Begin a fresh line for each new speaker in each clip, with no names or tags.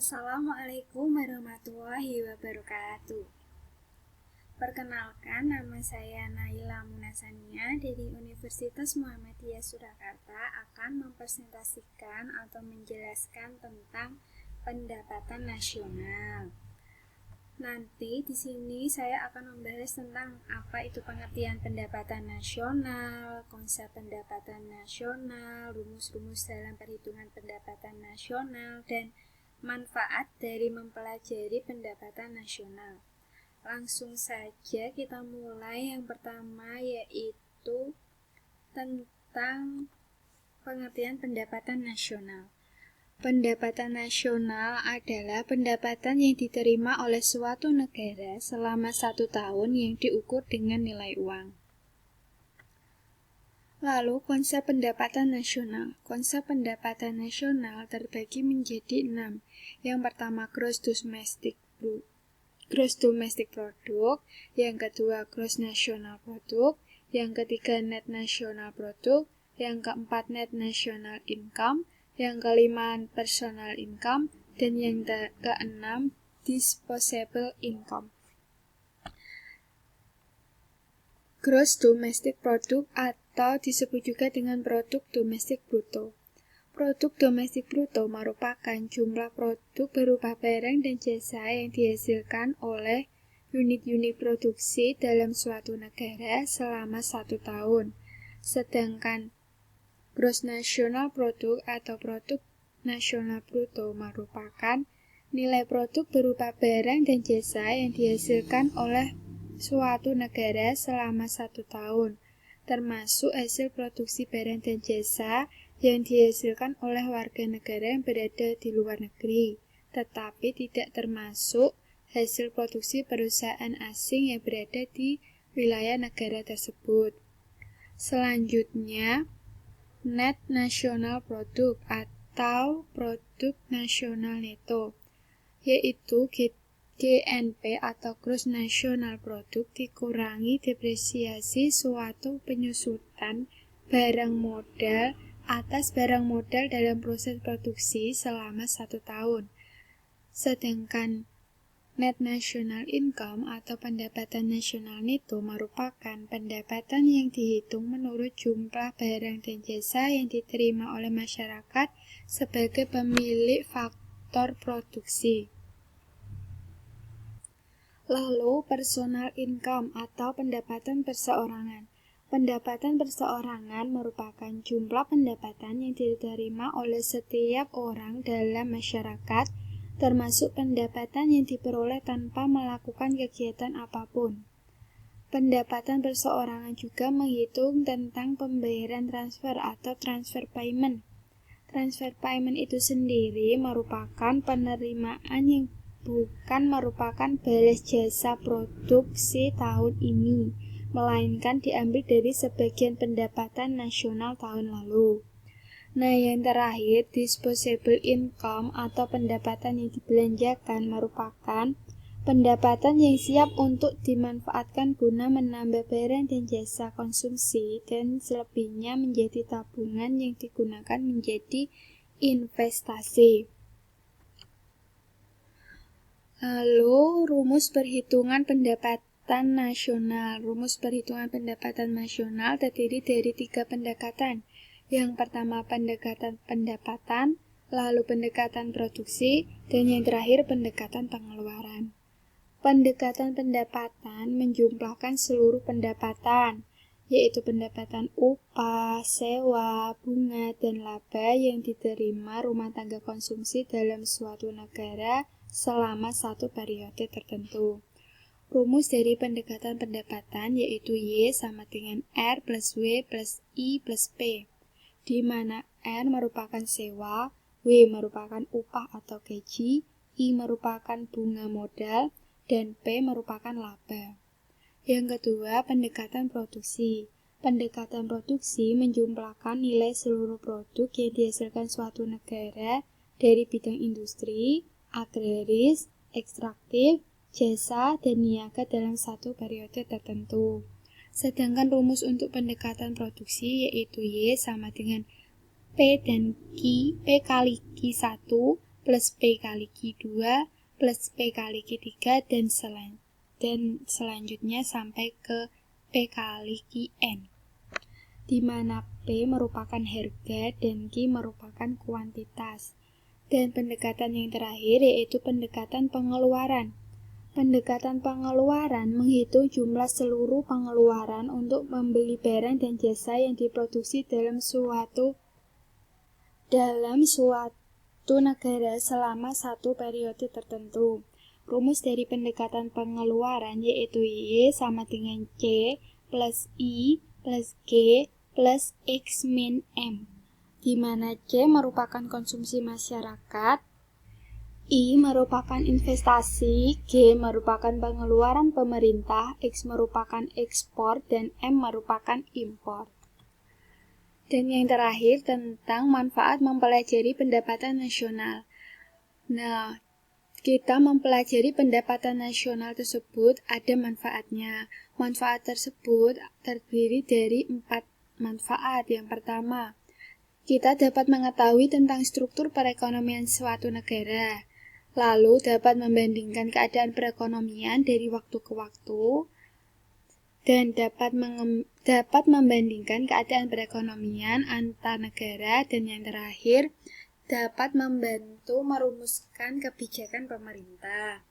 Assalamualaikum warahmatullahi wabarakatuh. Perkenalkan, nama saya Naila Munasania dari Universitas Muhammadiyah Surakarta akan mempresentasikan atau menjelaskan tentang pendapatan nasional. Nanti di sini saya akan membahas tentang apa itu pengertian pendapatan nasional, konsep pendapatan nasional, rumus-rumus dalam perhitungan pendapatan nasional, dan manfaat dari mempelajari pendapatan nasional. Langsung saja kita mulai. Yang pertama yaitu tentang pengertian pendapatan nasional. Pendapatan nasional adalah pendapatan yang diterima oleh suatu negara selama 1 tahun yang diukur dengan nilai uang. Lalu, konsep pendapatan nasional. Konsep pendapatan nasional terbagi menjadi 6. Yang pertama, gross domestic product, yang kedua, gross national product, yang ketiga, net national product, yang keempat, net national income, yang kelima, personal income, dan yang keenam, disposable income. Gross domestic product atau disebut juga dengan produk domestik bruto. Produk domestik bruto merupakan jumlah produk berupa barang dan jasa yang dihasilkan oleh unit-unit produksi dalam suatu negara selama 1 tahun. Sedangkan gross national product atau produk nasional bruto merupakan nilai produk berupa barang dan jasa yang dihasilkan oleh suatu negara selama 1 tahun, termasuk hasil produksi barang dan jasa yang dihasilkan oleh warga negara yang berada di luar negeri, tetapi tidak termasuk hasil produksi perusahaan asing yang berada di wilayah negara tersebut. Selanjutnya, net national product atau produk nasional neto, yaitu GNP atau gross national product dikurangi depresiasi suatu penyusutan barang modal atas barang modal dalam proses produksi selama 1 tahun. Sedangkan net national income atau pendapatan nasional neto merupakan pendapatan yang dihitung menurut jumlah barang dan jasa yang diterima oleh masyarakat sebagai pemilik faktor produksi. Lalu, personal income atau pendapatan perseorangan. Pendapatan perseorangan merupakan jumlah pendapatan yang diterima oleh setiap orang dalam masyarakat, termasuk pendapatan yang diperoleh tanpa melakukan kegiatan apapun. Pendapatan perseorangan juga menghitung tentang pembayaran transfer atau transfer payment. Transfer payment itu sendiri merupakan penerimaan yang bukan merupakan balas jasa produksi tahun ini, melainkan diambil dari sebagian pendapatan nasional tahun lalu. Nah, yang terakhir, disposable income atau pendapatan yang dibelanjakan merupakan pendapatan yang siap untuk dimanfaatkan guna menambah barang dan jasa konsumsi dan selebihnya menjadi tabungan yang digunakan menjadi investasi. Lalu, rumus perhitungan pendapatan nasional. Rumus perhitungan pendapatan nasional terdiri dari 3 pendekatan. Yang pertama, pendekatan pendapatan, lalu pendekatan produksi, dan yang terakhir pendekatan pengeluaran. Pendekatan pendapatan menjumlahkan seluruh pendapatan, yaitu pendapatan upah, sewa, bunga, dan laba yang diterima rumah tangga konsumsi dalam suatu negara selama 1 periode tertentu. Rumus dari pendekatan pendapatan yaitu Y sama dengan R plus W plus I plus P, di mana R merupakan sewa, W merupakan upah atau gaji, I merupakan bunga modal, dan P merupakan laba. Yang kedua, pendekatan produksi. Pendekatan produksi menjumlahkan nilai seluruh produk yang dihasilkan suatu negara dari bidang industri, agraris, ekstraktif, jasa, dan niaga dalam 1 periode tertentu. Sedangkan rumus untuk pendekatan produksi yaitu Y sama dengan P kali Q1 plus P kali Q2 plus P kali Q3 dan selanjutnya sampai ke P kali Qn, di mana P merupakan harga dan Q merupakan kuantitas. Dan pendekatan yang terakhir yaitu pendekatan pengeluaran. Pendekatan pengeluaran menghitung jumlah seluruh pengeluaran untuk membeli barang dan jasa yang diproduksi dalam suatu negara selama satu periode tertentu. Rumus dari pendekatan pengeluaran yaitu Y sama dengan C plus I plus G plus X min M, di mana C merupakan konsumsi masyarakat, I merupakan investasi, G merupakan pengeluaran pemerintah, X merupakan ekspor, dan M merupakan impor. Dan yang terakhir tentang manfaat mempelajari pendapatan nasional. Nah, kita mempelajari pendapatan nasional tersebut ada manfaatnya. Manfaat tersebut terdiri dari 4 manfaat. Yang pertama, kita dapat mengetahui tentang struktur perekonomian suatu negara. Lalu dapat membandingkan keadaan perekonomian dari waktu ke waktu dan dapat membandingkan keadaan perekonomian antar negara, dan yang terakhir dapat membantu merumuskan kebijakan pemerintah.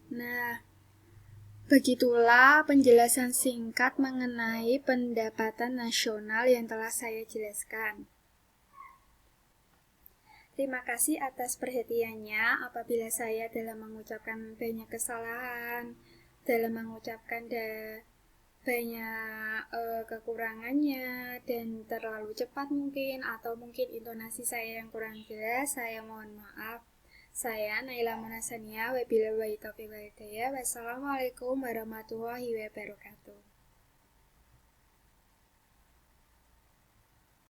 Nah, begitulah penjelasan singkat mengenai pendapatan nasional yang telah saya jelaskan. Terima kasih atas perhatiannya. Apabila saya dalam mengucapkan banyak kesalahan, dalam mengucapkan banyak kekurangannya dan terlalu cepat mungkin, atau mungkin intonasi saya yang kurang jelas, saya mohon maaf. Saya Naila Munasania, wabillahi taufiq wal hidayah. Wassalamualaikum warahmatullahi wabarakatuh.